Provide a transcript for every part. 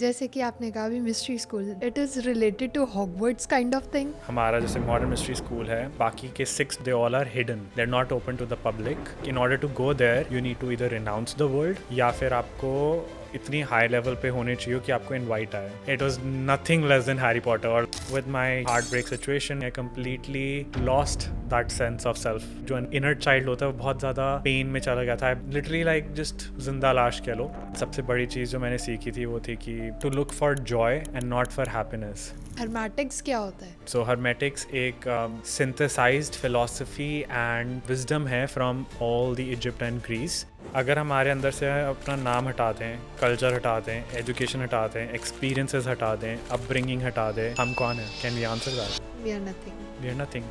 जैसे कि आपने कहा भी mystery school, it is related to Hogwarts kind of thing. हमारा जैसे मॉडर्न मिस्ट्री स्कूल है, बाकी के 6 they all are hidden, they are not open to the public. In order to go there you need to either renounce the world या फिर आपको इतनी high level पे होने चाहिए कि आपको इनवाइट आए. It was nothing less than Harry Potter. और with my heart break situation I completely lost that sense of self. जो इनर चाइल्ड होता है वो बहुत ज़्यादा पेन में चला गया था. लिटरली लाइक जस्ट जिंदा लाश कह लो. सबसे बड़ी चीज़ जो मैंने सीखी थी वो थी कि to look for joy and not for happiness. Hermetics क्या होता है? सो हर्मेटिक्स एक सिंथेसाइज्ड फिलॉसफी एंड विजडम है from all the Egypt and Greece. अगर हमारे अंदर से अपना नाम हटा दें, कल्चर हटा दें, एजुकेशन हटा दें, एक्सपीरियंसेस हटा दें, अपब्रिंगिंग हटा दें, हम कौन है? Can we answer that? We are nothing. We are nothing.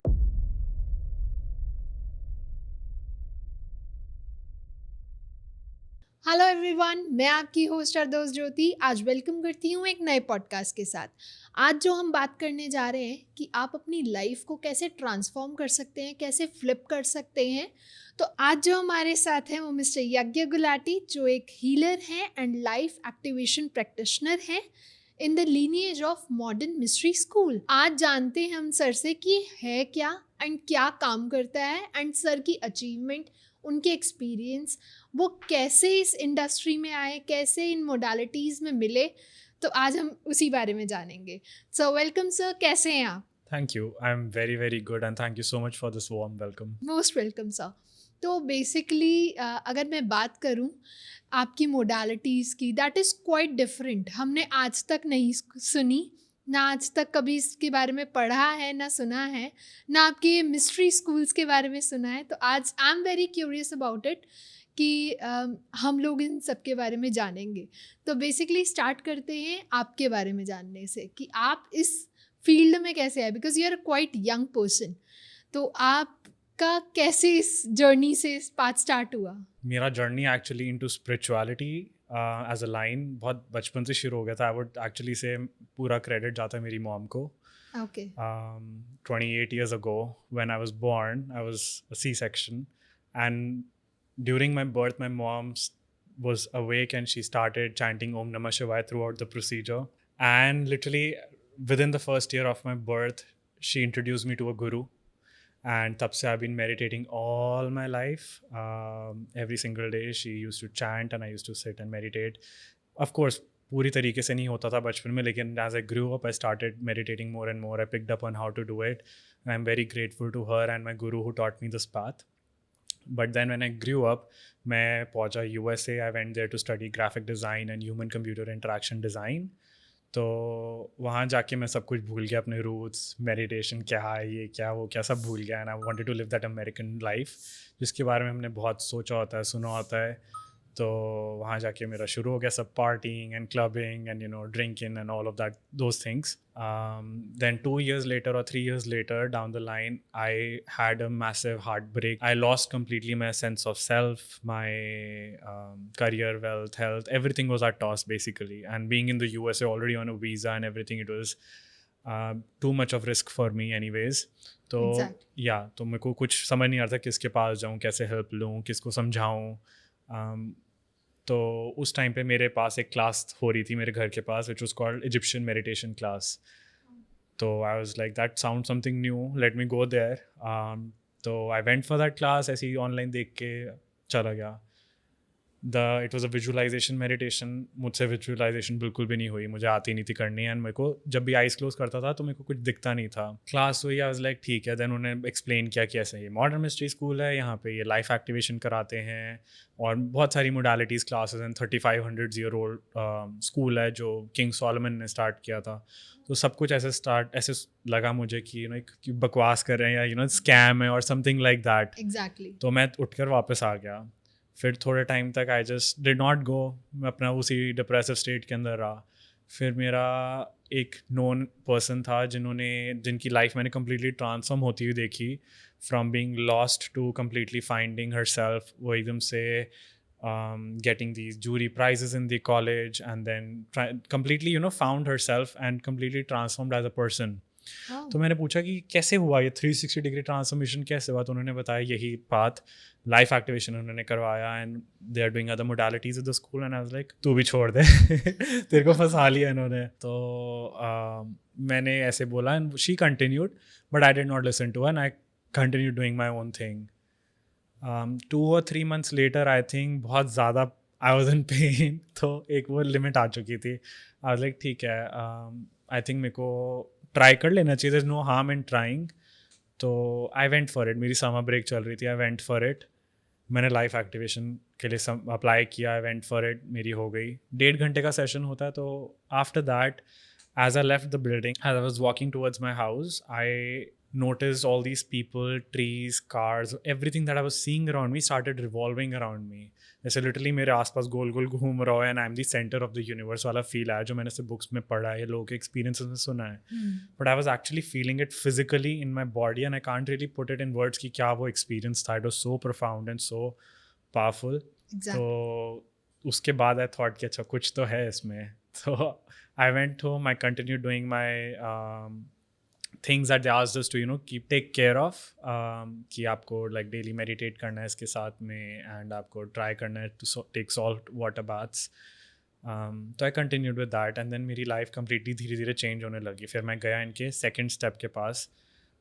Hello everyone, मैं आपकी होस्ट अर्दोस ज्योति आज वेलकम करती हूँ एक नए पॉडकास्ट के साथ. आज जो हम बात करने जा रहे हैं कि आप अपनी लाइफ को कैसे ट्रांसफॉर्म कर सकते हैं, कैसे फ्लिप कर सकते हैं. तो आज जो हमारे साथ हैं वो मिस्टर यज्ञ गुलाटी, जो एक हीलर हैं एंड लाइफ एक्टिवेशन प्रैक्टिशनर हैं in the lineage of modern mystery school. आज जानते हैं हम सर से कि है क्या एंड क्या काम करता है एंड सर की अचीवमेंट, उनके एक्सपीरियंस, वो कैसे इस इंडस्ट्री में आए, कैसे इन मोडालिटीज़ में मिले. तो आज हम उसी बारे में जानेंगे. सो वेलकम सर, कैसे हैं आप? Thank you. I am very very good and thank you so much for this warm welcome. Most welcome sir. तो बेसिकली अगर मैं बात करूं आपकी मोडालिटीज़ की, दैट इज़ क्वाइट डिफरेंट. हमने आज तक नहीं सुनी, ना आज तक कभी इसके बारे में पढ़ा है, ना सुना है, ना आपके मिस्ट्री स्कूल्स के बारे में सुना है. तो आज आई am very curious about it कि हम लोग इन सब के बारे में जानेंगे. तो बेसिकली स्टार्ट करते हैं आपके बारे में जानने से कि आप इस फील्ड में कैसे आए, because you are quite young person. तो आपका कैसे इस जर्नी से इस पाथ स्टार्ट हुआ? मेरा journey actually into spirituality as a line बहुत बचपन से शुरू हो गया था. आई वुड एक्चुअली से पूरा क्रेडिट जाता है मेरी मॉम को. Okay. 28 years ago when I was born, I was a C-section, and during my birth my mom was awake and she started chanting Om Namah Shivaya throughout the procedure. And literally within the first year of my birth she introduced me to a guru, and tab se I've been meditating all my life. Every single day she used to chant and I used to sit and meditate. Of course पूरी तरीके से नहीं होता था बचपन में, लेकिन as I grew up I started meditating more and more. I picked up on how to do it and I'm very grateful to her and my guru who taught me this path. But then when I grew up, मैं पहुंचा USA. I went there to study graphic design and human computer interaction design. तो वहाँ जाके मैं सब कुछ भूल गया, अपने रूट्स, मेडिटेशन क्या है, ये क्या वो क्या, सब भूल गया. And I wanted to live that American life जिसके बारे में हमने बहुत सोचा होता है, सुना होता है. तो वहाँ जाके मेरा शुरू हो गया सब partying and clubbing and drinking and all of that those things. Then 2 years later or 3 years later down the line, I had a massive heartbreak. I lost completely my sense of self, my career, wealth, health, everything was at toss basically. And being in the USA already on a visa and everything, it was too much of risk for me anyways. तो तो मेरे को कुछ समझ नहीं आ रहा था किसके पास जाऊँ, कैसे हेल्प लूँ, किसको समझाऊँ. तो उस टाइम पे मेरे पास एक क्लास हो रही थी मेरे घर के पास, which was called Egyptian meditation class. तो I was like that sound something new, let me go there. तो I went for that class. ऐसे ही ऑनलाइन देख के चला गया. It was a visualization meditation. मुझसे विजुअलाइजेशन बिल्कुल भी नहीं हुई, मुझे आती नहीं थी करनी. एंड मेरे को जब भी आइज क्लोज करता था तो मेरे को कुछ दिखता नहीं था. क्लास हुई, आई वाज लाइक ठीक है. देन उन्होंने एक्सप्लेन किया कि ऐसे ये मॉडर्न मिस्ट्री स्कूल है, यहाँ पे ये लाइफ एक्टिवेशन कराते हैं और बहुत सारी मोडालिटीज़ क्लासेस हैं. 3500 ईयर ओल्ड स्कूल है जो किंग सोलोमन ने स्टार्ट किया था. तो सब कुछ ऐसे लगा मुझे कि कि बकवास कर रहे हैं या स्कैम है और समथिंग लाइक दैट. एग्जैक्टली. तो मैं उठकर वापस आ गया. फिर थोड़े टाइम तक I just did not go. मैं अपना उसी डिप्रेसिव स्टेट के अंदर रहा. फिर मेरा एक नोन पर्सन था जिनकी लाइफ मैंने कम्प्लीटली ट्रांसफॉर्म होती हुई देखी, from being lost to completely finding herself. वो एकदम से getting these jury prizes in the college and then completely found herself and completely transformed as a person. Oh. तो मैंने पूछा कि कैसे हुआ ये 360 डिग्री ट्रांसफॉर्मेशन कैसे हुआ, तो उन्होंने बताया यही पाथ, लाइफ एक्टिवेशन उन्होंने करवाया and they are doing other modalities with the school and I was like तू भी छोड़ दे तेरे को फंसा लिया इन्होंने। तो मैंने ऐसे बोला and she continued but I did not listen to and I continue doing my own thing. 2 or 3 months later I think बहुत ज़्यादा आई वॉज इन पेन तो एक वो लिमिट आ चुकी थी। आई वाज लाइक ठीक है, आई थिंक मेरे को ट्राई कर लेना चाहिए, नो हार्म इन ट्राइंग। तो आई वेंट फॉर इट, मेरी समर ब्रेक चल रही थी, आई वेंट फॉर इट। मैंने लाइफ एक्टिवेशन के लिए अप्लाई किया, आई वेंट फॉर इट, मेरी हो गई। 1.5 घंटे का सेशन होता है। तो after that as I left the building, as I was walking towards my house, I noticed all these people, trees, cars, everything that I was seeing around me started revolving around me. जैसे literally मेरे आसपास गोल गोल घूम रहा है and I am the centre of the universe वाला feel आया, जो मैंने सिर्फ बुक्स में पढ़ा है, लोगों के एक्सपीरियंसेस में सुना है। But I was actually feeling it physically in my body and I can't really put it in words कि क्या वो एक्सपीरियंस था। It was so profound and so powerful. तो उसके बाद आई थॉट कि अच्छा कुछ तो है इसमें। तो I went home, I continued doing my things that they asked us to, take care of. कि आपको like daily meditate करना है इसके साथ में and आपको try करना है to take salt water baths. तो I continued with that and then मेरी life completely धीरे धीरे change होने लगी। फिर मैं गया इनके second step के पास,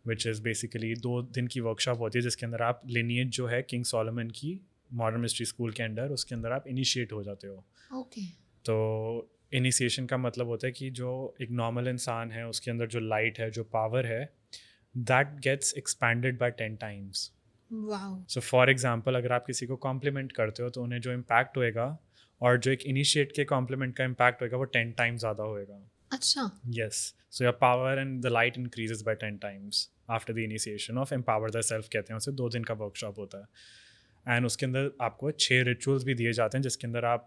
which is basically 2 दिन की workshop होती है जिसके अंदर आप lineage जो है King Solomon की Modern Mystery School के अंदर, उसके अंदर आप initiate हो जाते हो। Okay. तो इनिशिएशन का मतलब होता है कि जो एक नॉर्मल इंसान है उसके अंदर जो लाइट है, जो पावर है, that gets expanded by 10 times। Wow. So for example अगर आप किसी को कॉम्प्लीमेंट करते हो तो उन्हें जो इम्पैक्ट होएगा और जो एक इनिशिएट के कॉम्प्लीमेंट का इम्पैक्ट होएगा वो 10 times ज़्यादा होएगा। अच्छा। Yes, so your power and the light increases by 10 times after the initiation of empower the self, कहते हैं उसे। 2 दिन का वर्कशॉप होता है एंड उसके अंदर आपको 6 रिचुअल्स भी दिए जाते हैं जिसके अंदर आप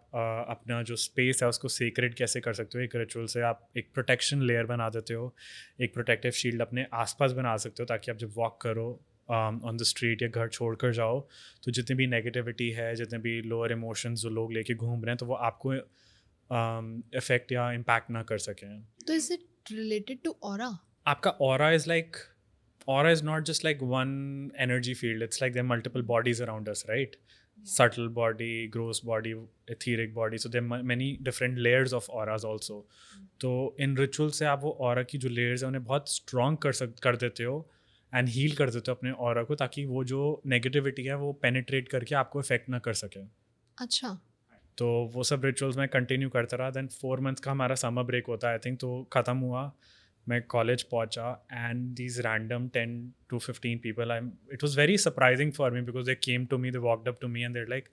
अपना जो स्पेस है उसको सीक्रेट कैसे कर सकते हो। एक रिचुअल से आप एक प्रोटेक्शन लेयर बना देते हो, एक प्रोटेक्टिव शील्ड अपने आसपास बना सकते हो, ताकि आप जब वॉक करो ऑन द स्ट्रीट या घर छोड़ कर जाओ तो जितनी भी नेगेटिविटी है, जितने भी लोअर इमोशंस जो लोग लेके घूम रहे हैं, तो वो आपको इफेक्ट या इम्पैक्ट ना कर सकें। तो is it related to aura? आपका aura is like, aura is not just like one energy field, it's like there are multiple bodies around us, right? Subtle body, gross body, etheric body, so there are many different layers of auras also. तो इन ritual से आप वो aura की जो layers है उन्हें बहुत strong कर देते हो एंड हील कर देते हो अपने ऑरा को, ताकि वो जो नेगेटिविटी है वो पेनिट्रेट करके आपको इफेक्ट ना कर सके। अच्छा। तो वो सब रिचुअल्स मैं कंटिन्यू करता रहा। देन 4 months का हमारा समर ब्रेक होता है आई थिंक, तो ख़त्म हुआ, मैं कॉलेज पहुंचा and these random 10 to 15 people, it was very surprising for me because they came to me, they walked up to me and they're like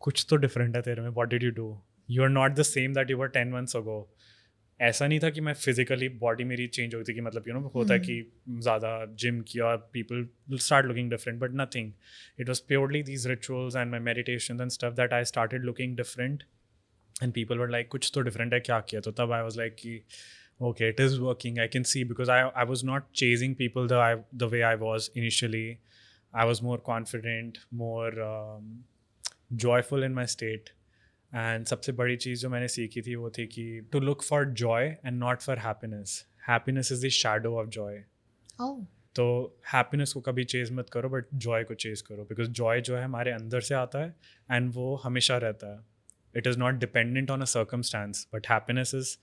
कुछ तो डिफरेंट है तेरे में, what did you do, you are not the same that you were 10 months ago। ऐसा नहीं था कि मैं फिजिकली बॉडी मेरी चेंज होती, कि मतलब होता है कि ज़्यादा जिम किया people will start looking different, but nothing, it was purely these rituals and my meditation and stuff that I started looking different and people were like कुछ तो डिफरेंट है, क्या किया? तो तब आई वॉज लाइक कि okay, it is working, I can see, because I was not chasing people the way I was initially. I was more confident, more joyful in my state. And सबसे बड़ी चीज़ जो मैंने सीखी थी वो थी कि to look for joy and not for happiness. Happiness is the shadow of joy. Oh. तो happiness को कभी चेज मत करो, बट joy को चेज करो, because joy जो है हमारे अंदर से आता है and वो हमेशा रहता है. It is not dependent on a circumstance, but happiness is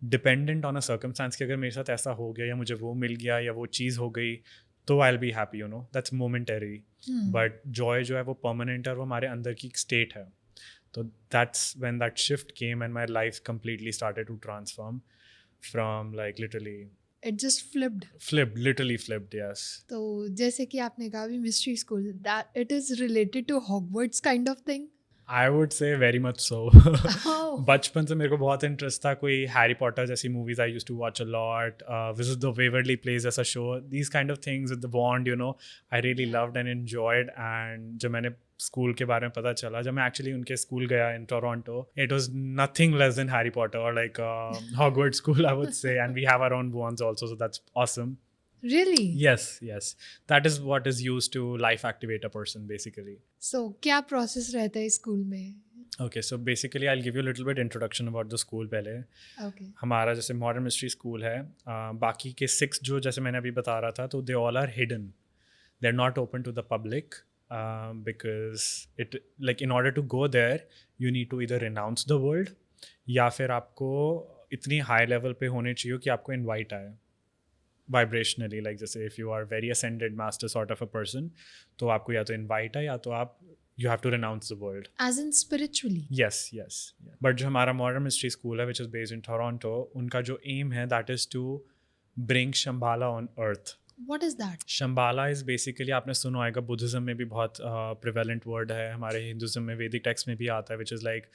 dependent on a circumstance कि अगर मेरे साथ ऐसा हो गया या मुझे वो मिल गया या वो चीज़ हो गई तो I will be happy, that's momentary. But Joy जो है वो परमानेंट है और वो हमारे अंदर की एक स्टेट है। तो that's when that shift came and my life completely started to transform from like literally it just literally flipped, yes. तो जैसे कि आपने कहा भी mystery school, that it is related to Hogwarts kind of thing? I would say very much so. बचपन से मेरे को बहुत इंटरेस्ट था, कोई हैरी पॉटर जैसी movies I used to watch a lot, visit the Waverly place जैसा show, these kind of things with the bond, I really loved and enjoyed. And जब मैंने स्कूल के बारे में पता चला, जब मैं एक्चुअली उनके स्कूल गया in Toronto, it was nothing less than Harry Potter और like Hogwarts school I would say, and we have our own wands also, so that's awesome. Really? Yes, that is what is used to life activate a person basically. So क्या process रहता है school में? Okay, so basically I'll give you a little bit introduction about the school पहले. Okay. हमारा जैसे modern mystery school है, बाकी के 6 जो जैसे मैंने अभी बता रहा था, तो they all are hidden. They're not open to the public, because it, like, in order to go there you need to either renounce the world या फिर आपको इतनी हाई लेवल पे होने चाहिए कि आपको इनवाइट आए वाइब्रेशनली. लाइक जैसे if you are very ascended master sort of a person, तो आपको या तो इनवाइट आए या तो आप you have to renounce the world. As in spiritually. Yes yes. But जो हमारा मॉडर्न मिस्ट्री स्कूल है which is based in Toronto, उनका जो एम है that is to bring Shambhala on earth. What is that? Shambhala is basically, आपने सुना होगा, Buddhism में भी बहुत प्रिवेलेंट वर्ड है, हमारे हिंदुज़म में वैदिक टेक्स्ट में भी आता है, विच इज़ लाइक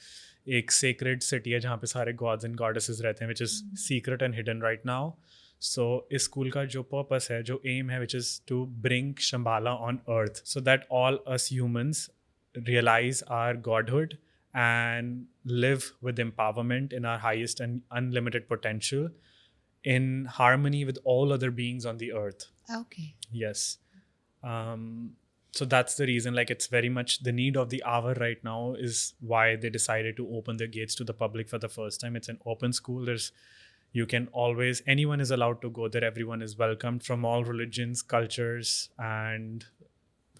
एक सेक्रेड सिटी है जहाँ पे सारे गॉड्स एंड गॉडेसेस रहते हैं, which is secret and hidden right now. So इस स्कूल का जो पर्पस है, जो एम है, which is to bring Shambhala on earth so that all us humans realize our godhood and live with empowerment in our highest and unlimited potential, in harmony with all other beings on the earth. Okay. Yes. So that's the reason, like, it's very much the need of the hour right now is why they decided to open their gates to the public for the first time. It's an open school. You can always, anyone is allowed to go there. Everyone is welcomed from all religions, cultures, and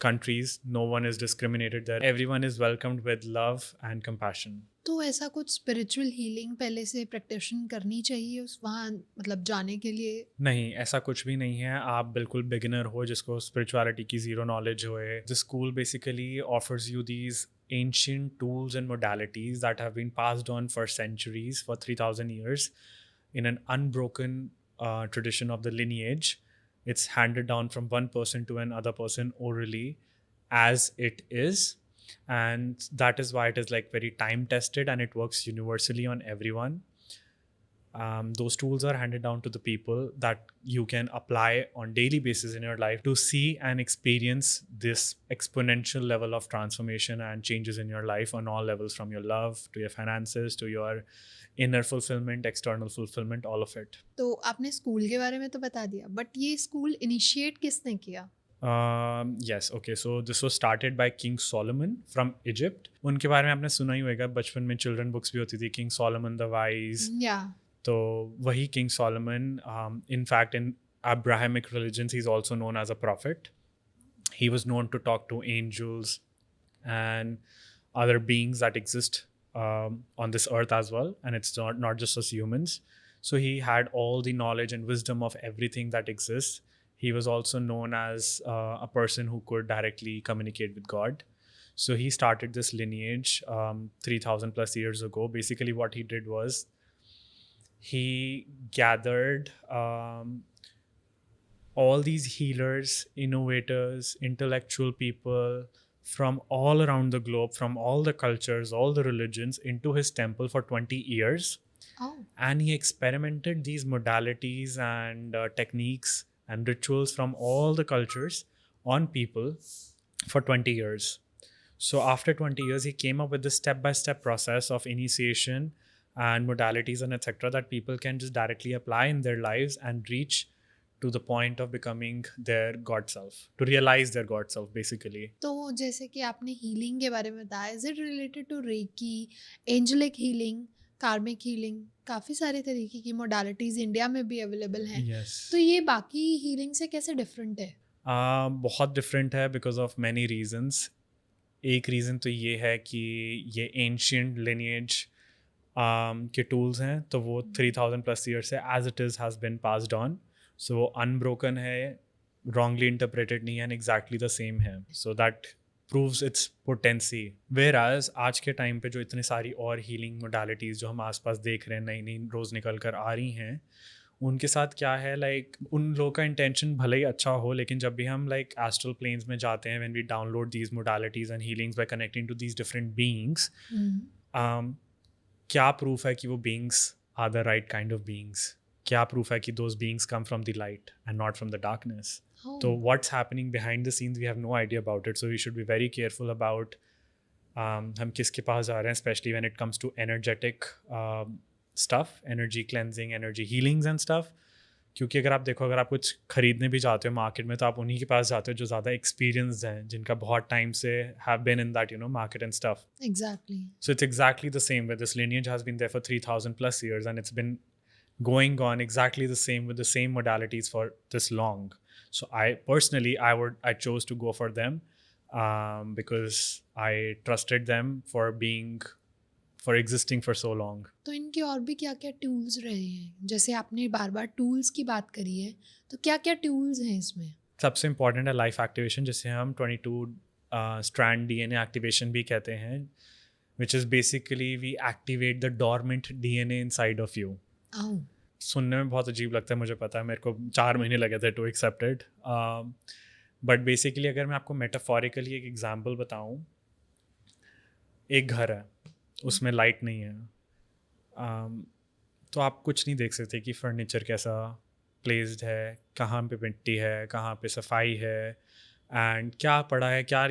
countries. No one is discriminated there. Everyone is welcomed with love and compassion. तो ऐसा कुछ spiritual healing पहले से प्रैक्टिशन करनी चाहिए उस वहाँ मतलब जाने के लिए? नहीं, ऐसा कुछ भी नहीं है. आप बिल्कुल बिगिनर हो जिसको स्पिरिचुअलिटी की ज़ीरो नॉलेज हो. The school basically offers you these ancient tools and modalities that have been passed on for centuries, for 3,000 years, in an unbroken tradition of the lineage. It's handed down from one person to another person orally as it is, and that is why it is like very time tested and it works universally on everyone. Those tools are handed down to the people that you can apply on daily basis in your life to see and experience this exponential level of transformation and changes in your life on all levels, from your love to your finances to your inner fulfillment, external fulfillment, all of it. तो आपने school के बारे में तो बता दिया, but ये school initiate किसने किया? Yes, okay, so this was started by King Solomon from Egypt. उनके बारे में आपने सुना ही होगा, बचपन में चिल्ड्रन बुक्स भी होती थी, King Solomon the Wise. या. तो वही King Solomon, in fact in Abrahamic religions he's also known as a prophet. He was known to talk to angels and other beings that exist on this earth as well, and it's not just us humans. So he had all the knowledge and wisdom of everything that exists. He was also known as a person who could directly communicate with God. So he started this lineage 3,000 plus years ago. Basically what he did was he gathered all these healers, innovators, intellectual people from all around the globe, from all the cultures, all the religions, into his temple for 20 years. Oh. And he experimented these modalities and techniques and rituals from all the cultures on people for 20 years. So after 20 years, he came up with this step-by-step process of initiation and modalities and etc. that people can just directly apply in their lives and reach to the point of becoming their God self, to realize their God self basically. तो जैसे कि आपने healing के बारे में बताया, is it related to reiki, angelic healing, karmic healing? काफ़ी सारे तरीके की मोडालिटीज़ इंडिया में भी अवेलेबल हैं. Yes. तो ये बाकी हीलिंग से कैसे डिफरेंट है? बहुत डिफरेंट है बिकॉज ऑफ मैनी रीजंस. एक रीज़न तो ये है कि ये एंशियंट लिनिएज के टूल्स हैं, तो वो 3,000 प्लस ईयर से as it is has been passed on. So वो अनब्रोकन है, wrongly interpreted नहीं है, and exactly the same है. So that proves its potency. Whereas आज के टाइम पे जो इतने सारी और हीलिंग मोडालिटीज़ जो हम आसपास देख रहे हैं, नई नई रोज़ निकल कर आ रही हैं, उनके साथ क्या है, लाइक उन लोगों का इंटेंशन भले ही अच्छा हो, लेकिन जब भी हम लाइक एस्ट्रल प्लेन्स में जाते हैं, when we download these modalities and healings by connecting to these different beings, क्या प्रूफ है कि वो beings are the right kind of beings? क्या प्रूफ है कि those beings come from the light and not from the darkness? So what's happening behind the scenes, we have no idea about it. So we should be very careful about हम किसके पास जा रहे हैं, especially when it comes to energetic stuff, energy cleansing, energy healings and stuff. क्योंकि अगर आप देखो, अगर आप कुछ खरीदने भी जाते हो मार्केट में, तो आप उन्हीं के पास जाते हो जो ज़्यादा एक्सपीरियंस्ड हैं, जिनका बहुत टाइम से have been in that market and stuff. Exactly. So it's exactly the same where this lineage has been there for 3,000 plus years, and it's been going on exactly the same with the same modalities for this long. So I chose to go for them because I trusted them for existing for so long. तो इनके और भी क्या क्या tools रहे हैं? जैसे आपने बार बार टूल्स की बात करी है, तो क्या क्या टूल्स हैं इसमें? सबसे इम्पॉर्टेंट है लाइफ एक्टिवेशन, जिसे हम 22 स्ट्रैंड DNA एक्टिवेशन भी कहते हैं, which is basically we activate the dormant DNA inside of you. आओ. सुनने में बहुत अजीब लगता है, मुझे पता है, मेरे को 4 महीने लगे थे to accept it. But basically अगर मैं आपको मेटाफोरिकली एक एग्जांपल बताऊं, एक घर है, उसमें लाइट नहीं है, तो आप कुछ नहीं देख सकते कि फर्नीचर कैसा प्लेस्ड है, कहाँ पे मिट्टी है, कहाँ पे सफाई है, एंड क्या पड़ा है, क्या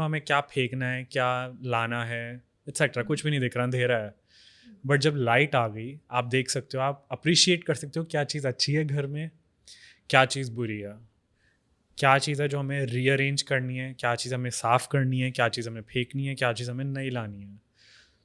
हमें क्या फेंकना है, क्या लाना है, एक्सेट्रा. कुछ भी नहीं दिख रहा, अंधेरा है. बट जब लाइट आ गई, आप देख सकते हो, आप अप्रिशिएट कर सकते हो क्या चीज़ अच्छी है घर में, क्या चीज़ बुरी है, क्या चीज़ है जो हमें रीअरेंज करनी है, क्या चीज़ हमें साफ़ करनी है, क्या चीज़ हमें फेंकनी है, क्या चीज़ हमें नहीं लानी है.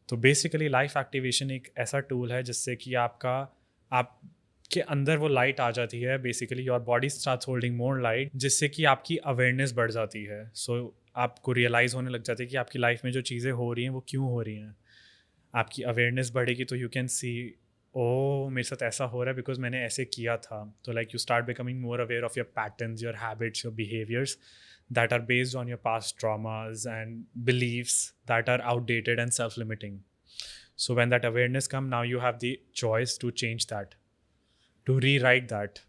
तो बेसिकली लाइफ एक्टिवेशन एक ऐसा टूल है जिससे कि आपके अंदर वो लाइट आ जाती है. Basically your body starts holding more light, जिससे कि आपकी अवेयरनेस बढ़ जाती है. सो आपको रियलाइज़ होने लग जाता है कि आपकी लाइफ में जो चीज़ें हो रही हैं वो क्यों हो रही हैं. आपकी अवेयरनेस बढ़ेगी तो यू कैन सी, ओ मेरे साथ ऐसा हो रहा है बिकॉज मैंने ऐसे किया था. तो like you start becoming more aware of your patterns, your habits, your behaviours that are based on your past traumas and beliefs that are outdated and self-limiting. So when that awareness comes, now you have the choice to change that, to rewrite that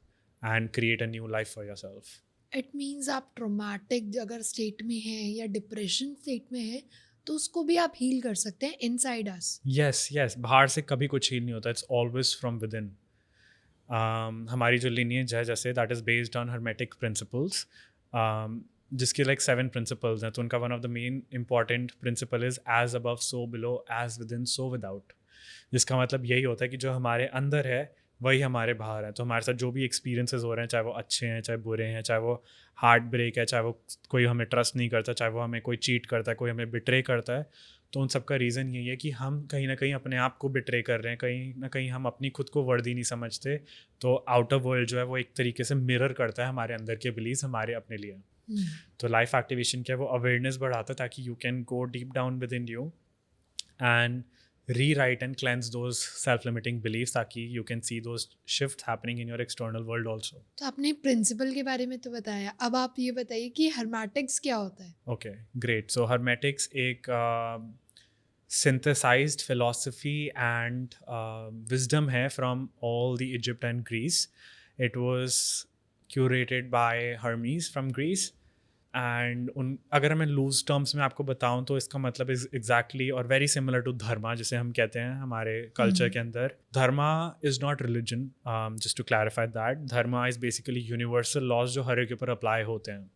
and create a new life for yourself. It means आप traumatic अगर state में है या depression state में है, तो उसको भी आप हील कर सकते हैं इनसाइड अस. Yes, बाहर से कभी कुछ हील नहीं होता. It's always from within. हमारी जो lineage है, जैसे that is based on hermetic principles, जिसके लाइक 7 प्रिंसिपल्स हैं. तो उनका one of the main important principle is as above so below, as within so without. जिसका मतलब यही होता है कि जो हमारे अंदर है वही हमारे बाहर है. तो हमारे साथ जो भी एक्सपीरियंसेस हो रहे हैं, चाहे वो अच्छे हैं, चाहे बुरे हैं, चाहे वो हार्ट ब्रेक है, चाहे वो कोई हमें ट्रस्ट नहीं करता, चाहे वो हमें कोई चीट करता है, कोई हमें बिट्रे करता है, तो उन सब का रीज़न यही है कि हम कहीं ना कहीं अपने आप को बिट्रे कर रहे हैं, कहीं ना कहीं हम अपनी खुद को वर्दी नहीं समझते. तो आउटर वर्ल्ड जो है वो एक तरीके से मिरर करता है हमारे अंदर के बिलीव्स हमारे अपने लिए. तो लाइफ एक्टिवेशन क्या है, वो अवेयरनेस बढ़ाता है ताकि you can go deep down with in you and rewrite and cleanse those self-limiting beliefs, ताकि you can see those shifts happening in your external world also. तो आपने प्रिंसिपल के बारे में तो बताया, अब आप ये बताइए कि हर्मेटिक्स क्या होता है. Okay, great. So hermetics एक synthesized philosophy and wisdom है from all the Egypt and Greece. It was curated by Hermes from Greece. And अगर मैं लूज टर्म्स में आपको बताऊं तो इसका मतलब इज एग्जैक्टली और वेरी सिमिलर टू धर्मा, जिसे हम कहते हैं हमारे कल्चर के अंदर. Dharma is not religion, just to clarify that. Dharma is basically universal laws जो हर एक के ऊपर अप्लाई होते हैं.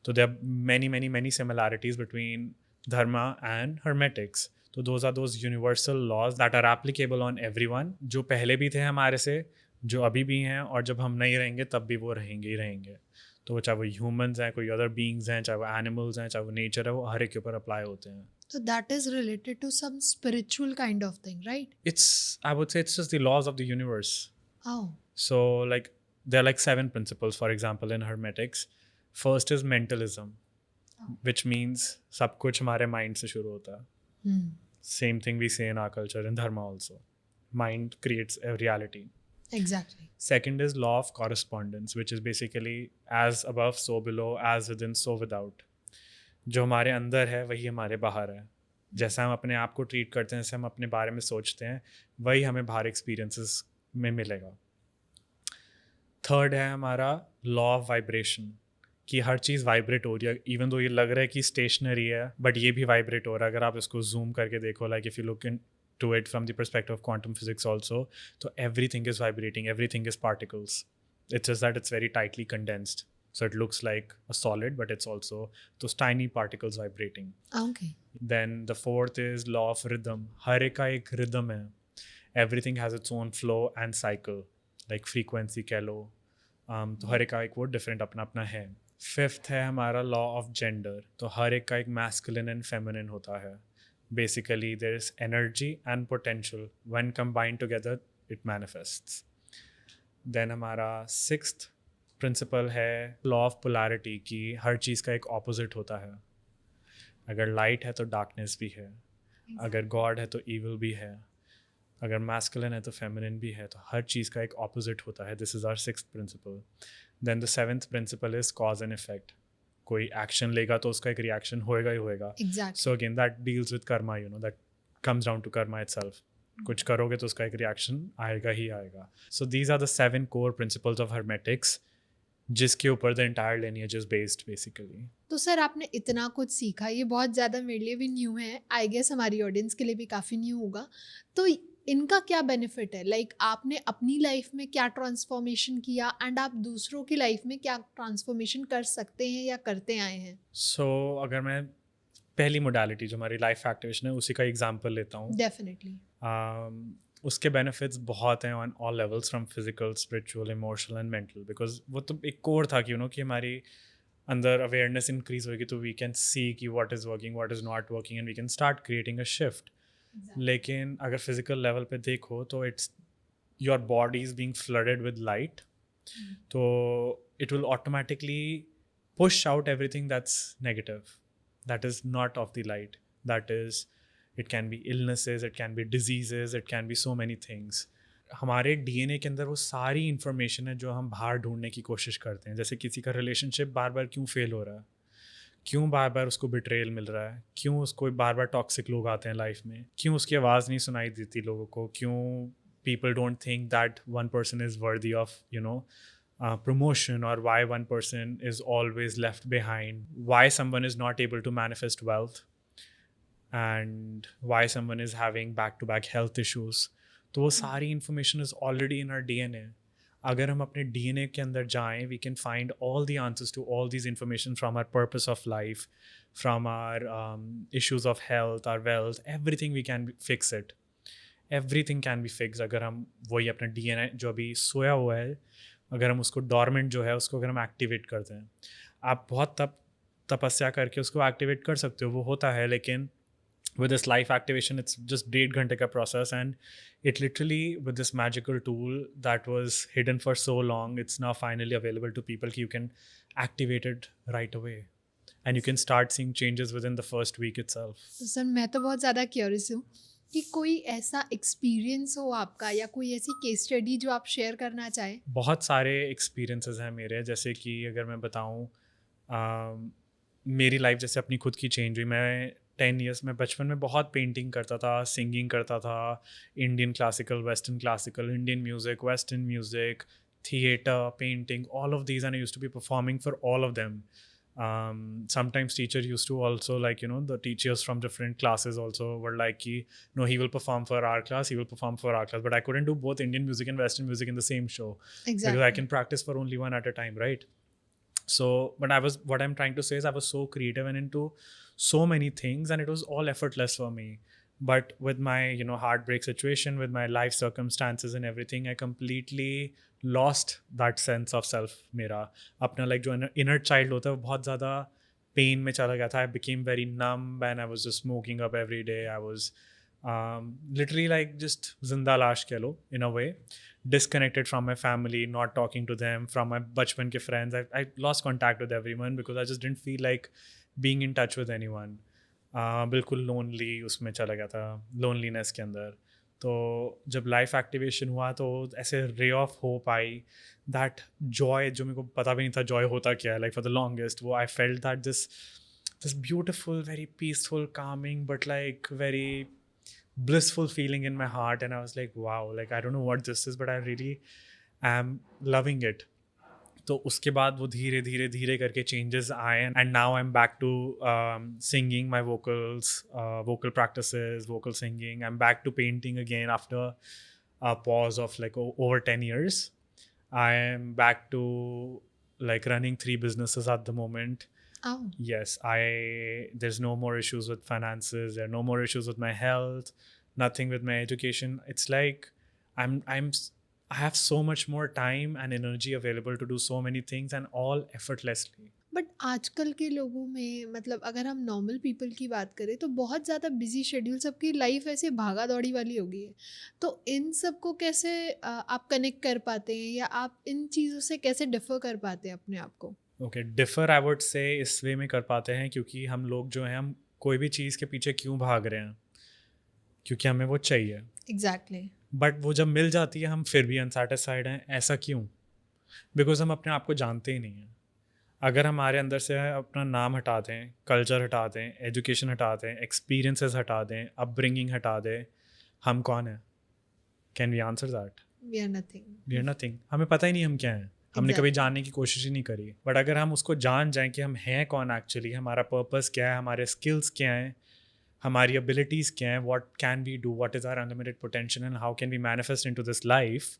तो there are many similarities between dharma and hermetics. तो those are those universal laws that are applicable on everyone, जो पहले भी थे हमारे से, जो अभी भी हैं, और जब हम नहीं रहेंगे तब भी वो रहेंगे ही रहेंगे. तो चाहे वो ह्यूमंस हैं, कोई अदर बीइंग्स हैं, चाहे वो एनिमल्स हैं, चाहे वो नेचर है, वो हर एक के ऊपर अप्लाई होते हैं. So that is related to some spiritual kind of thing, right? I would say it's just the laws of the universe. Oh. So like there are like 7 principles, for example, in hermetics. First is mentalism, which means सब कुछ हमारे mind से शुरू होता है. Same thing we say in our culture, in dharma also. Mind creates a reality. Exactly. Second is law of correspondence, which is basically as above so below, as within so without. जो हमारे अंदर है वही हमारे बाहर है. जैसा हम अपने आप को ट्रीट करते हैं, जैसे हम अपने बारे में सोचते हैं, वही हमें बाहर एक्सपीरियंसेस में मिलेगा. थर्ड है हमारा लॉ ऑफ वाइब्रेशन, कि हर चीज़ वाइब्रेट हो रही है. इवन दो ये लग रहा है कि स्टेशनरी है, बट ये भी वाइब्रेट हो रहा है. अगर आप इसको जूम करके देखो, like if you look in to it from the perspective of quantum physics also, so everything is vibrating, everything is particles. It's just that it's very tightly condensed, so it looks like a solid, but it's also those tiny particles vibrating. Okay. Then the fourth is law of rhythm. हर एक का एक rhythm है. Everything has its own flow and cycle. Like frequency कह लो, तो हर एक का एक वो डिफरेंट अपना अपना है. फिफ्थ है हमारा लॉ ऑफ जेंडर. तो हर एक का एक मैस्कुलिन एंड फेमिनिन होता है. Basically there is energy and potential, when combined together it manifests. Then हमारा सिक्स्थ प्रिंसिपल है लॉ ऑफ पोलैरिटी, कि हर चीज़ का एक ऑपोजिट होता है. अगर लाइट है तो डार्कनेस भी है, अगर गॉड है तो ईविल भी है, अगर मैस्कुलिन है तो फेमिनिन भी है. तो हर चीज़ का एक ऑपोजिट होता है. This is our sixth principle. Then the seventh principle is cause and effect. कोई एक्शन लेगा तो उसका एक रिएक्शन होएगा ही होएगा. Exactly. So again that deals with karma, that comes down to karma itself. कुछ करोगे तो उसका एक रिएक्शन आएगा ही आएगा. So these are the 7 core principles of hermetics, जिसके ऊपर the entire lineage is based basically. तो सर आपने इतना कुछ सीखा, ये बहुत ज़्यादा मेरे लिए भी न्यू है, आई गेस हमारी ऑडियंस के लिए भी काफ़ी न्यू होगा. तो इनका क्या बेनिफिट है? लाइक आपने अपनी लाइफ में क्या ट्रांसफॉर्मेशन किया एंड आप दूसरों की लाइफ में क्या ट्रांसफॉर्मेशन कर सकते हैं या करते आए हैं? सो अगर मैं पहली मोडालिटी जो हमारी लाइफ एक्टिवेशन है उसी का एग्जांपल लेता हूँ. डेफिनेटली. उसके बेनिफिट्स बहुत हैं on all levels, from physical, spiritual, emotional and mental. Because वो तो एक कोर था कि कि हमारी अंदर अवेयरनेस इंक्रीज होगी तो वी कैन सी कि what is working, what is not working, and we can start creating a shift. लेकिन अगर फिजिकल लेवल पे देखो तो it's your body is being flooded with light. तो it will automatically push out everything that's negative, that is not of the light. That is, it can be illnesses, it can be diseases, it can be so many things. हमारे DNA के अंदर वो सारी information है जो हम बाहर ढूंढने की कोशिश करते हैं. जैसे किसी का रिलेशनशिप बार बार क्यों फेल हो रहा है, क्यों बार बार उसको बिट्रेयल मिल रहा है, क्यों उसको बार बार टॉक्सिक लोग आते हैं लाइफ में, क्यों उसकी आवाज़ नहीं सुनाई देती लोगों को, क्यों people don't think that one person is worthy of promotion, or why one person is always left behind, why someone is not able to manifest wealth, and why someone is having back-to-back health issues. तो वो सारी information is already in our DNA. अगर हम अपने DNA के अंदर जाएं, we can find all the answers to all these information from our purpose of life, from our issues of health, our wealth, everything we can fix it. Everything can be fixed अगर हम वही अपना DNA जो अभी सोया हुआ है, अगर हम उसको डॉर्मेंट जो है उसको अगर हम एक्टिवेट करते हैं. आप बहुत तपस्या करके उसको एक्टिवेट कर सकते हो, वो होता है. लेकिन with this life activation it's just 1.5 घंटे का process, and it literally with this magical tool that was hidden for so long, it's now finally available to people कि you can activate it right away and you can start seeing changes within the first week itself. तो sir मैं तो बहुत ज़्यादा curious हूँ कि कोई ऐसा एक्सपीरियंस हो आपका या कोई ऐसी केस स्टडी जो आप शेयर करना चाहें. बहुत सारे एक्सपीरियंसेस हैं मेरे. जैसे कि अगर मैं बताऊँ, मेरी लाइफ जैसे अपनी खुद की चेंज हुई. मैं 10 ईयर्स में बचपन में बहुत पेंटिंग करता था, सिंगिंग करता था, Indian classical, western classical, Indian music, western music, theatre, painting, all of these, and I used to be performing for all of them. Sometimes teacher used to also the teachers from different classes also were like no, he will perform for our class, he will perform for our class, but I couldn't do both Indian music and Western music in the same show. Exactly. Because I can practice for only one at a time, right? So but what I'm trying to say is I was so creative and into so many things, and it was all effortless for me. But with my heartbreak situation, with my life circumstances and everything, I completely lost that sense of self. मेरा अपना जो inner child होता है वो बहुत ज़्यादा pain में चला गया था. I became very numb and I was just smoking up every day. I was literally just zinda lash कह लो, in a way, disconnected from my family, not talking to them, from my बचपन के friends. I lost contact with everyone because I just didn't feel like being in touch with anyone. बिल्कुल lonely उसमें चला गया था, loneliness के अंदर. तो जब लाइफ एक्टिवेशन हुआ तो ऐसे ray of hope I, that Joy जो मेरे को पता भी नहीं था जॉय होता क्या है. लाइक फॉर द लॉन्गेस्ट वो I felt that this beautiful, very peaceful, calming, but very blissful feeling in my heart, and I was like wow, I don't know what this is, but I really am loving it. तो उसके बाद वो धीरे धीरे धीरे करके changes आए, and now I am back to singing my vocal practices, vocal singing. I'm back to painting again after a pause of over 10 years. I am back to running 3 businesses at the moment. Oh. Yes, there's no more issues with finances, there are no more issues with my health, nothing with my education. It's like I have so much more time and energy available to do so many things and all effortlessly. But आजकल के लोगों में मतलब अगर हम normal people की बात करें तो बहुत ज़्यादा बिजी शेड्यूल, सबकी लाइफ ऐसे भागा दौड़ी वाली हो गई है। तो इन सब को कैसे आप कनेक्ट कर पाते हैं या आप इन चीज़ों से कैसे डिफर कर पाते हैं अपने आप को? ओके, डिफर आई वुड से इस वे में कर पाते हैं क्योंकि हम लोग जो हैं, हम कोई भी चीज़ के पीछे क्यों भाग रहे हैं? क्योंकि हमें वो चाहिए। एग्जैक्टली। बट वो जब मिल जाती है हम फिर भी अनसेटिस्फाइड हैं। ऐसा क्यों? बिकॉज हम अपने आप को जानते ही नहीं हैं। अगर हमारे अंदर से अपना नाम हटा दें, कल्चर हटा दें, एजुकेशन हटा दें, एक्सपीरियंसेस हटा दें, अपब्रिंगिंग हटा दें, हम कौन हैं? Can we answer that? We are nothing. We are nothing. हमें पता ही नहीं हम क्या हैं। हमने कभी जानने की कोशिश ही नहीं करी। बट अगर हम उसको जान जाएं कि हम हैं कौन एक्चुअली, हमारा पर्पस क्या है, हमारे स्किल्स क्या हैं, हमारी एबिलिटीज़ क्या हैं, what can we do, what is our unlimited potential and how can we manifest into this life,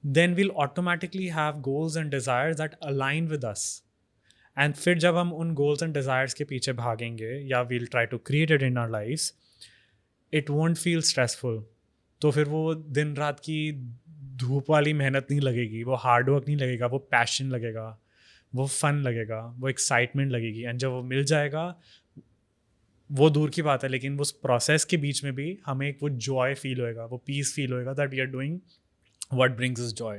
then we'll automatically have goals and desires that align with us. And फिर जब हम उन goals and desires के पीछे भागेंगे या we'll try to create it in our lives, it won't feel stressful. तो फिर वो दिन रात की धूप वाली मेहनत नहीं लगेगी, वो हार्ड वर्क नहीं लगेगा, वो पैशन लगेगा, वो फन लगेगा, वो एक्साइटमेंट लगेगी। एंड जब वो मिल जाएगा, वो दूर की बात है, लेकिन उस प्रोसेस के बीच में भी हमें एक वो जॉय फील होएगा, वो पीस फील होएगा that we are doing what brings us joy.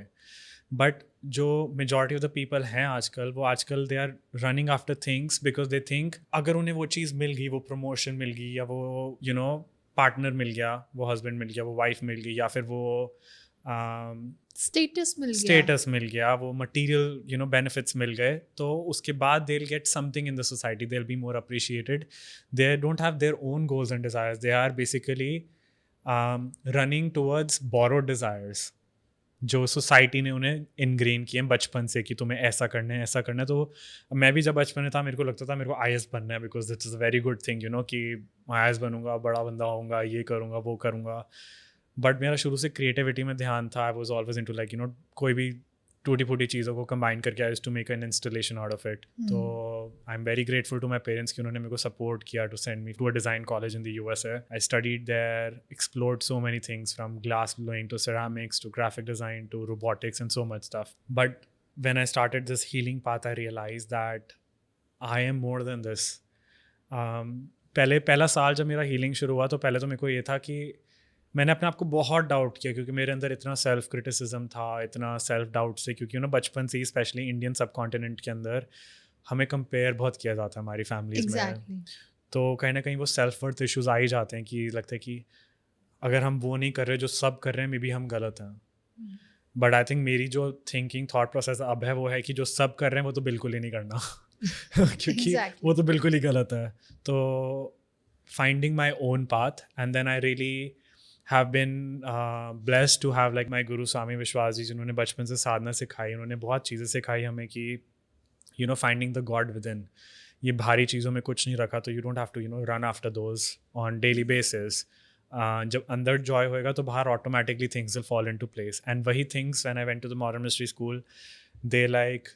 But जो majority of the people हैं आजकल, वो आजकल they are running after things because they think अगर उन्हें वो चीज़ मिल गई, वो promotion मिल गई, या वो you know partner मिल गया, वो husband मिल गया, वो wife मिल गई, या फिर वो स्टेटस मिल गया। स्टेटस मिल गया, वो मटीरियल बेनिफिट्स मिल गए, तो उसके बाद they will get something in the society, they will be more appreciated. They don't have their own goals and desires, they are basically running towards borrowed desires जो society ने उन्हें ingrained किए हैं बचपन से कि तुम्हें ऐसा करना है, ऐसा करना है। तो मैं भी जब बचपन में था, मेरे को लगता था मेरे को IAS बनना है, because it's is a very good thing कि IAS बनूंगा, बड़ा बंदा होऊंगा, ये करूँगा, वो करूँगा। बट मेरा शुरू से क्रिएटिविटी में ध्यान था। I was always into like कोई भी टूटी फूटी चीज़ों को कंबाइन करके I used to make an installation out of it. तो I am very grateful to my parents कि उन्होंने मेरे को सपोर्ट किया to send me to a design college in the USA. I studied there, explored so many things from glass blowing to ceramics to graphic design to robotics and so much stuff. But when I started this healing path, I realized that I am more than this. पहला साल जब मेरा healing शुरू हुआ, तो पहले तो मेरे को ये था कि मैंने अपने आप को बहुत डाउट किया, क्योंकि मेरे अंदर इतना सेल्फ क्रिटिसिज्म था, इतना सेल्फ डाउट से, क्योंकि बचपन से ही स्पेशली इंडियन सब कॉन्टिनेंट के अंदर हमें कंपेयर बहुत किया जाता है हमारी फैमिलीज में। तो कहीं ना कहीं वो सेल्फ वर्थ इश्यूज आ ही जाते हैं कि लगता है कि अगर हम वो नहीं कर रहे जो सब कर रहे हैं, मे बी हम गलत हैं। बट आई थिंक मेरी जो थिंकिंग थॉट प्रोसेस अब है वो है कि जो सब कर रहे हैं वो तो बिल्कुल ही नहीं करना क्योंकि वो तो बिल्कुल ही गलत है। तो finding my own path, and then I really have been blessed to have like my guru Swami Vishwas ji, जिन्होंने बचपन से साधना सिखाई, उन्होंने बहुत चीज़ें सिखाई हमें कि finding the God within, ये भारी चीज़ों में कुछ नहीं रखा, तो you don't have to run after those on daily basis. जब अंदर जॉय होएगा तो बाहर automatically things will fall into place, and वही things when I went to the modern mystery school, they like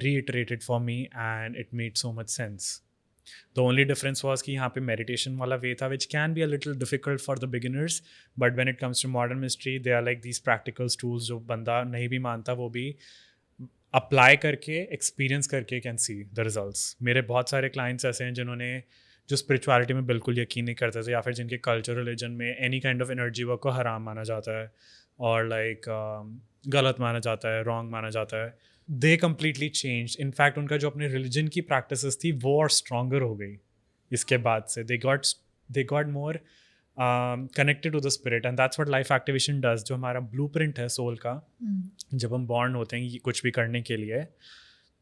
reiterated for me and it made so much sense. The only difference was कि यहाँ पे meditation वाला way था, which can be a little difficult for the beginners, but when it comes to modern mystery, they are like these practical tools जो बंदा नहीं भी मानता वो भी apply करके, experience करके can see the results. मेरे बहुत सारे clients ऐसे हैं जिन्होंने जो spirituality में बिल्कुल यकीन नहीं करते थे, या फिर जिनके culture religion में any kind of energy work को हराम माना जाता है और like गलत माना जाता है, wrong माना जाता है, they completely changed. In fact, उनका जो अपने religion की practices थी वो और stronger हो गई इसके बाद से. They got more connected to the spirit, and that's what life activation does. जो हमारा blueprint है soul का, जब हम born होते हैं कुछ भी करने के लिए,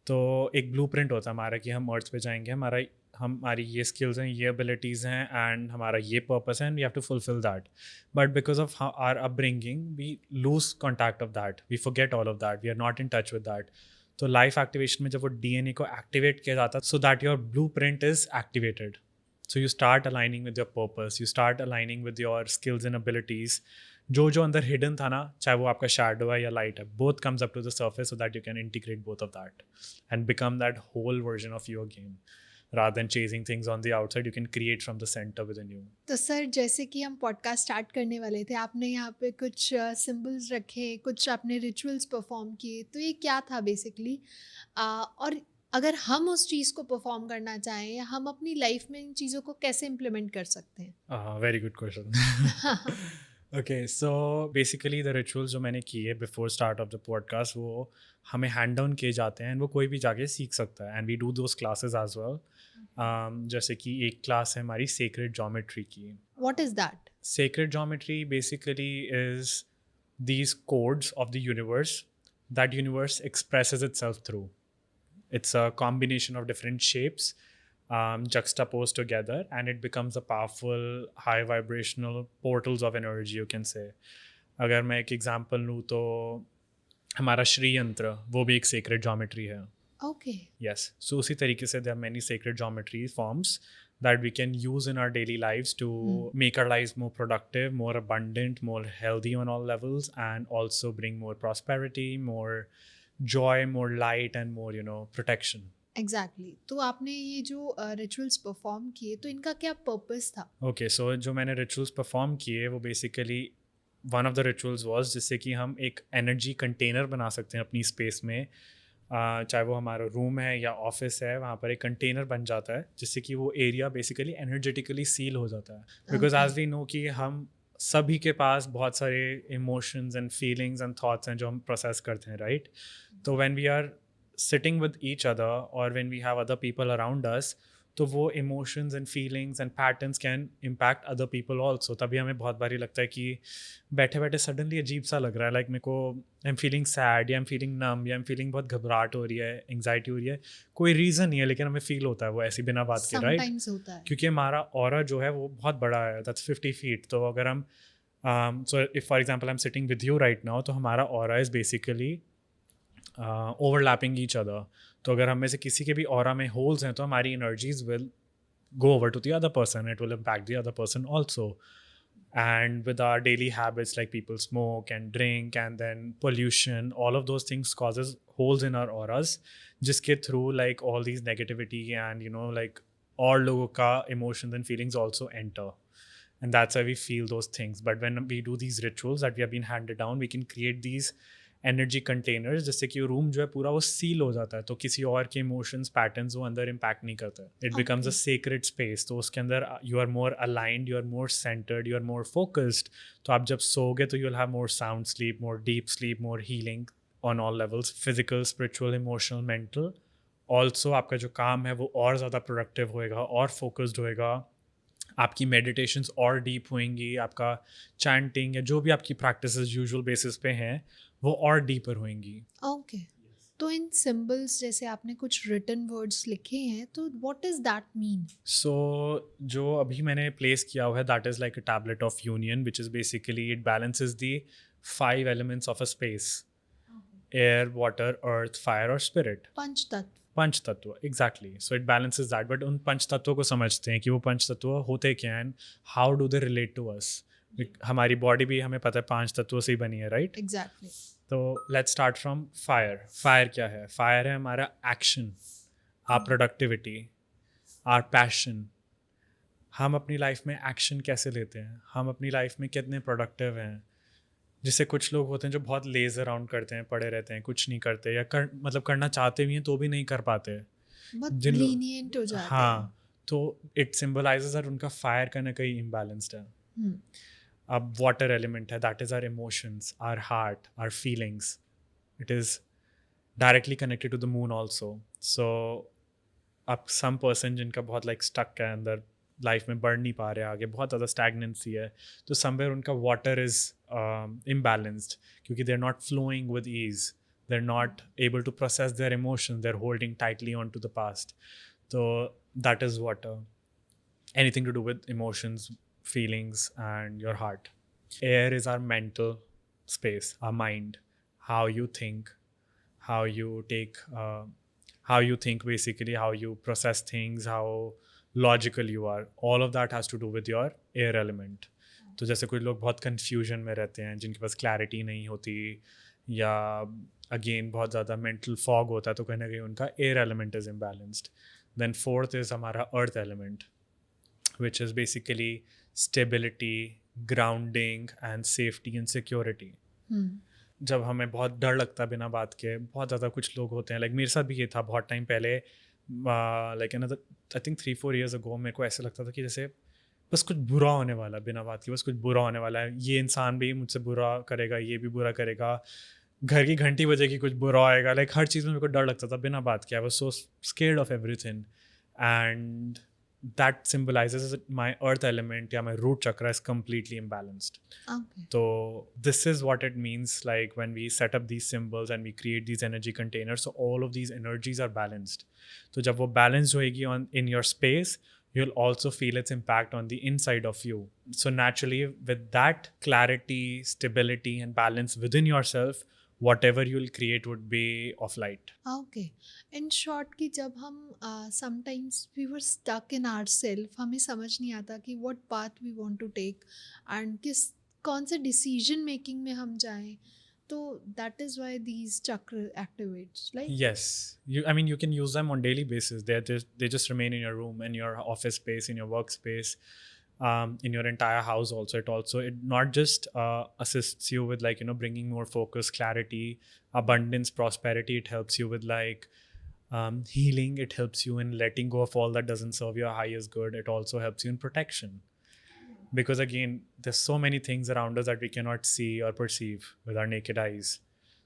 तो एक blueprint होता है हमारा कि हम अर्थ पे जाएंगे, हमारी ये स्किल्स हैं, ये एबिलिटीज़ हैं, एंड हमारा ये पर्पस है, and we have to fulfil that. But because of our upbringing we lose contact of that, we forget all of that, we are not in touch with that. तो life activation में जब वो DNA को activate किया जाता है, so that your blueprint is activated. So you start aligning with your purpose, you start aligning with your skills and abilities. जो अंदर हिडन था ना, चाहे वो आपका शैडो है या लाइट है, both comes up to the surface, so that you can integrate both of that and become that whole version of your game. rather than chasing things on the outside. You can create from the center within you. तो sir जैसे कि हम podcast start करने वाले थे, आपने यहाँ पे कुछ सिंबल्स रखे, कुछ आपने रिचुअल्स परफॉर्म किए, तो ये क्या था बेसिकली? और अगर हम उस चीज़ को परफॉर्म करना चाहें या हम अपनी लाइफ में इन चीज़ों को कैसे इम्प्लीमेंट कर सकते हैं? Very good question. Okay, so basically the rituals जो मैंने किए before start of the podcast, वो हमें hand down किए जाते हैं and वो कोई भी जाके सीख सकता है, and we do those classes as well. जैसे कि एक क्लास है हमारी sacred geometry की. What is that? Sacred geometry basically is these codes of the universe that universe expresses itself through. It's a combination of different shapes juxtaposed together, and it becomes a powerful high vibrational portals of energy, you can say. अगर मैं एक example लूँ तो हमारा श्री यंत्र वो भी एक sacred geometry है. Okay. Yes, so उसी तरीके से there are many sacred geometry forms that we can use in our daily lives to make our lives more productive, more abundant, more healthy on all levels, and also bring more prosperity, more joy, more light, and more, protection. Exactly तो आपने ये जो rituals perform किए, तो इनका क्या purpose था? Okay, so जो मैंने rituals perform किए वो basically one of the rituals was जिससे कि हम एक energy container बना सकते हैं अपनी space में. चाहे वो हमारा रूम है या ऑफिस है, वहाँ पर एक कंटेनर बन जाता है जिससे कि वो एरिया बेसिकली एनर्जेटिकली सील हो जाता है. बिकॉज एज वी नो कि हम सभी के पास बहुत सारे emotions and feelings and thoughts हैं जो हम प्रोसेस करते हैं, राइट? तो when we are sitting with each other और when we have other people around us, तो वो emotions and feelings and patterns can impact other people also. तभी हमें बहुत बारी लगता है कि बैठे बैठे सडनली अजीब सा लग रहा है, लाइक मेरे को आई एम फीलिंग सैड या आई एम फीलिंग नम या आई एम फीलिंग बहुत घबराहट हो रही है, एंग्जाइटी हो रही है. कोई रीज़न नहीं है लेकिन हमें फील होता है वो ऐसी बिना बात के, राइट? समटाइम्स होता है. क्योंकि हमारा ऑरा जो है वो बहुत बड़ा है, दैट्स 50 फीट. तो अगर हम so if for example I am sitting with you right now, तो हमारा aura is basically overlapping each other. तो अगर हम में से किसी के भी ऑरा में होल्स हैं तो हमारी energies will go over to the other person. It will impact the other person also. And with our daily habits, like people smoke and drink and then pollution, all of those things causes holes in our auras, jiske through like all these negativity and like all logo ka emotions and feelings also enter, and that's why we feel those things. But when we do these rituals that we have been handed down, we can create these energy containers जिससे कि room जो है पूरा वो seal हो जाता है, तो किसी और के इमोशंस पैटर्न्स वो अंदर इम्पैक्ट नहीं करता है. It becomes a sacred space. तो उसके अंदर you are more aligned, you are more centred, you are more focused. तो आप जब सोओगे तो you will have more sound sleep, more deep sleep, more healing on all levels, physical, spiritual, emotional, mental. Also आपका जो काम है वो और ज़्यादा प्रोडक्टिव होएगा और फोकस्ड होएगा. आपकी मेडिटेशंस और डीप होंगी, आपका चैंटिंग या जो भी आपकी प्रैक्टिसेस यूजुअल बेसिस पे हैं वो और डीपर होंगी. ओके. तो इन सिंबल्स जैसे आपने कुछ रिटन वर्ड्स लिखे हैं, तो व्हाट इज दैट मीन? सो जो अभी मैंने प्लेस किया हुआ है that is like a tablet of union which is basically it balances the 5 elements of a space: air, water, earth, fire और स्पिरिट. पंच तत्व, exactly. So it balances that. But उन पंच तत्वों को समझते हैं कि वो पंच तत्व होते क्या हैं, how do they relate to us. हमारी बॉडी भी हमें पता है 5 तत्वों से ही बनी है, राइट? एग्जैक्टली. तो let's start from fire. Fire क्या है? फायर है हमारा action, or productivity, or passion. हम अपनी लाइफ में एक्शन कैसे लेते हैं, हम अपनी लाइफ में कितने प्रोडक्टिव हैं. जिससे कुछ लोग होते हैं जो बहुत लेज अराउंड करते हैं, पड़े रहते हैं, कुछ नहीं करते, या मतलब करना चाहते भी हैं तो भी नहीं कर पाते. लीनिएंट हो जाते हैं. हाँ, तो इट सिंबलाइजेस दैट उनका फायर का ना कहीं इम्बैलेंस्ड है. अब वाटर एलिमेंट है, that is our emotions, our heart, our feelings. It is directly connected to the moon also. So अब सम पर्सन जिनका बहुत लाइक स्टक है अंदर, लाइफ में बढ़ नहीं पा रहे आगे, बहुत ज़्यादा स्टैगनेंसी है, तो समवेयर उनका वाटर इज़ इम्बैलेंस्ड क्योंकि they are not flowing with ease, they are not able to process their emotions, they are holding tightly on to the past. तो that is water. Anything to do with emotions, feelings and your heart. Air is our mental space, our mind, how you think, how you think basically, how you process things, how logical you are. All of that has to do with your air element. तो जैसे कुछ लोग बहुत confusion में रहते हैं, जिनके पास clarity नहीं होती, या again बहुत ज़्यादा mental fog होता है, तो कहीं ना कहीं उनका air element is imbalanced. Then fourth is हमारा earth element, which is basically stability, grounding and safety and security. जब हमें बहुत डर लगता है बिना बात के, बहुत ज़्यादा कुछ लोग होते हैं, लाइक मेरे साथ भी ये था बहुत टाइम पहले, like I think 3-4 years ago मेरे को ऐसा लगता था कि जैसे बस कुछ बुरा होने वाला है बिना बात के, बस कुछ बुरा होने वाला है, ये इंसान भी मुझसे बुरा करेगा, ये भी बुरा करेगा, घर की घंटी बजेगी कुछ बुरा आएगा, लाइक हर चीज़ में मेरे को डर लगता था बिना बात के. I was so scared of everything, and that symbolizes that my earth element, yeah, my root chakra is completely imbalanced. Okay. So this is what it means, like when we set up these symbols and we create these energy containers, so all of these energies are balanced. So jab wo balanced hoegi on in your space, you'll also feel its impact on the inside of you. So naturally, with that clarity, stability and balance within yourself, whatever you'll create would be of light. Okay, in short कि जब हम sometimes we were stuck in our self, हमें समझ नहीं आता कि what path we want to take and कौन से डिसीजन मेकिंग में हम जाएं, तो that is why these chakra activates like. Yes, I mean, you can use them on daily basis. They just remain in your room, in your office space, in your workspace, in your entire house. Also, it not just assists you with, like, bringing more focus, clarity, abundance, prosperity. It helps you with, like, healing. It helps you in letting go of all that doesn't serve your highest good. It also helps you in protection, because again, there's so many things around us that we cannot see or perceive with our naked eyes.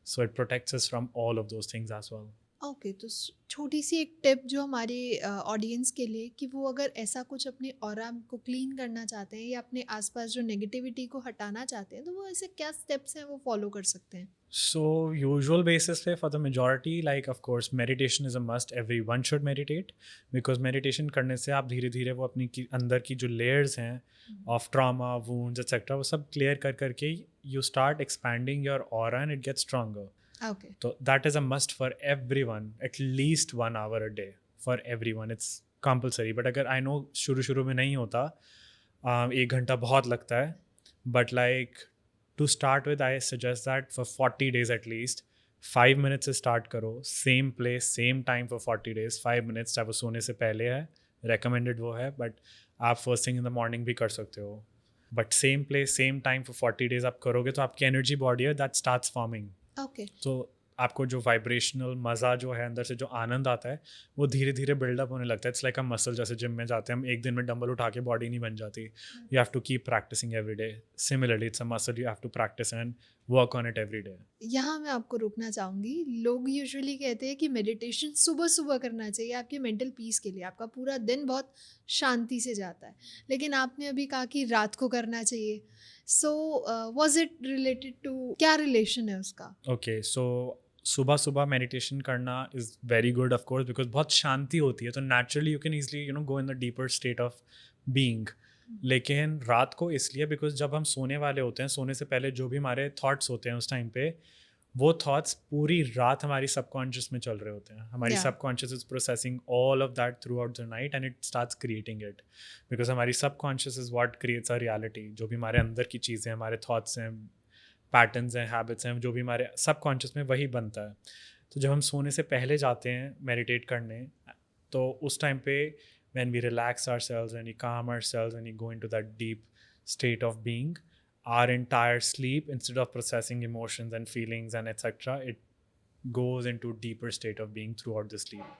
So it protects us from all of those things as well. Okay, तो छोटी सी एक tip जो हमारे audience के लिए, कि वो अगर ऐसा कुछ अपने ऑरा को क्लीन करना चाहते हैं या अपने आसपास जो नेगेटिविटी को हटाना चाहते हैं, तो वो ऐसे क्या स्टेप्स हैं वो फॉलो कर सकते हैं? So usual basis पे for the majority, like of course meditation is a must. Everyone should meditate, because meditation करने से आप धीरे धीरे वो अपनी अंदर की जो layers हैं of trauma, wounds, etc. वो सब clear कर करके you start expanding your aura and it gets stronger. Okay. So that is a must for everyone, at least 1 hour a day for everyone. It's compulsory. But अगर I know शुरू में नहीं होता, 1 घंटा बहुत लगता है, but like to start with, I suggest that for 40 days at least, 5 minutes से start करो, same place, same time for 40 days, 5 minutes, चाहे वो सोने से पहले है, recommended वो है, but आप first thing in the morning भी कर सकते हो. But same place, same time for 40 days आप करोगे तो आपकी energy body है that starts forming. ओके. तो आपको जो वाइब्रेशनल मज़ा जो है अंदर से, जो आनंद आता है, वो धीरे धीरे बिल्डअप होने लगता है. It's like a muscle. जैसे जिम में जाते हैं हम, एक दिन में डंबल उठा के बॉडी नहीं बन जाती. You have to keep practising every day. Similarly it's a muscle, you have to practise and work on it every day. यहाँ मैं आपको रोकना चाहूँगी. लोग यूजुअली कहते हैं कि मेडिटेशन सुबह सुबह करना चाहिए आपके मेंटल पीस के लिए, आपका पूरा दिन बहुत शांति से जाता है, लेकिन आपने अभी कहा कि रात को करना चाहिए. So was it related to, क्या रिलेशन है उसका? ओके, सो सुबह सुबह मेडिटेशन करना is very good of course, because बहुत शांति होती है, तो naturally you can easily go in the deeper state of being. लेकिन रात को इसलिए बिकॉज जब हम सोने वाले होते हैं, सोने से पहले जो भी हमारे थॉट्स होते हैं उस टाइम पे, वो थॉट्स पूरी रात हमारी सबकॉन्शियस में चल रहे होते हैं. हमारी Yeah. Subconscious is processing all of that throughout the night and it starts creating it, because हमारी subconscious is what creates a reality. जो भी हमारे अंदर की चीज़ें, हमारे थॉट्स हैं, पैटर्न्स हैं, हैबिट्स हैं, जो भी हमारे सबकॉन्शियस में, वही बनता है. तो जब हम सोने से पहले जाते हैं मेडिटेट करने, तो उस टाइम पे when we relax ourselves, when we calm ourselves, when we go into that deep state of being, our entire sleep, instead of processing emotions and feelings and etc., it goes into deeper state of being throughout the sleep.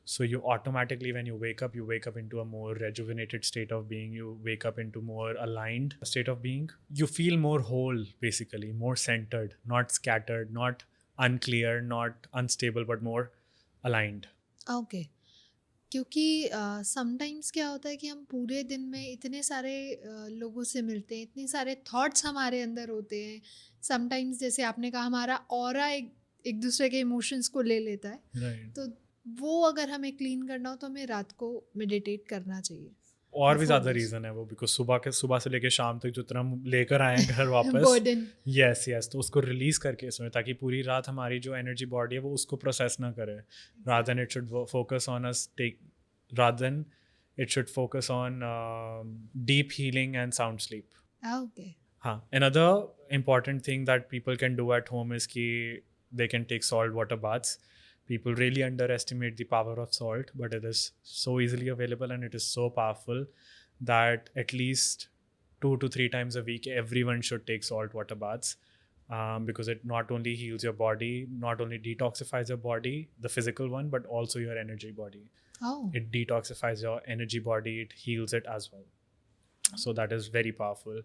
So you automatically, when you wake up into a more rejuvenated state of being. You wake up into more aligned state of being. You feel more whole, basically, more centered, not scattered, not unclear, not unstable, but more aligned. Okay. क्योंकि sometimes क्या होता है कि हम पूरे दिन में इतने सारे लोगों से मिलते हैं, इतने सारे थॉट्स हमारे अंदर होते हैं. समटाइम्स जैसे आपने कहा, हमारा ऑरा एक दूसरे के इमोशंस को ले लेता है. Right. तो वो अगर हमें क्लीन करना हो तो हमें रात को मेडिटेट करना चाहिए. और भी Before ज़्यादा this. रीज़न है वो, बिकॉज सुबह से लेके शाम तक जितना हम लेकर आए हैं घर वापस, बर्डन. यस, तो उसको रिलीज़ करके सोएं, ताकि पूरी रात हमारी जो एनर्जी बॉडी है वो उसको प्रोसेस ना करे. Rather than it should focus on us take rather than it should focus on deep healing and sound sleep. Okay. हाँ, another important thing that people can do at home is कि they can take salt water baths. People really underestimate the power of salt, but it is so easily available and it is so powerful that at least 2 to 3 times a week, everyone should take salt water baths, because it not only heals your body, not only detoxifies your body, the physical one, but also your energy body. Oh, It detoxifies your energy body, it heals it as well. So that is very powerful.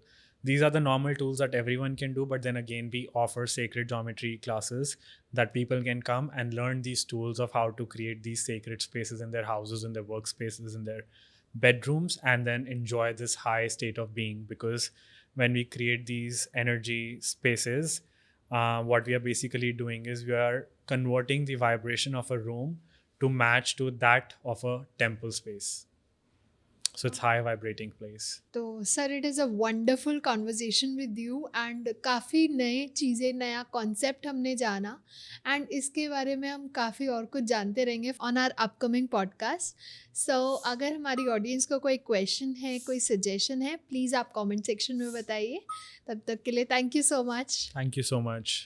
These are the normal tools that everyone can do, but then again, we offer sacred geometry classes that people can come and learn these tools of how to create these sacred spaces in their houses, in their workspaces, in their bedrooms, and then enjoy this high state of being. Because when we create these energy spaces, what we are basically doing is we are converting the vibration of a room to match to that of a temple space. So it's high vibrating place. तो sir it is a wonderful conversation with you and काफ़ी नए चीज़ें, नया concept हमने जाना and इसके बारे में हम काफ़ी और कुछ जानते रहेंगे ऑन आर अपकमिंग पॉडकास्ट. सो अगर हमारी ऑडियंस को कोई क्वेश्चन है, कोई सजेशन है, प्लीज़ आप कमेंट सेक्शन में बताइए. तब तक के लिए thank you so much. Thank you so much.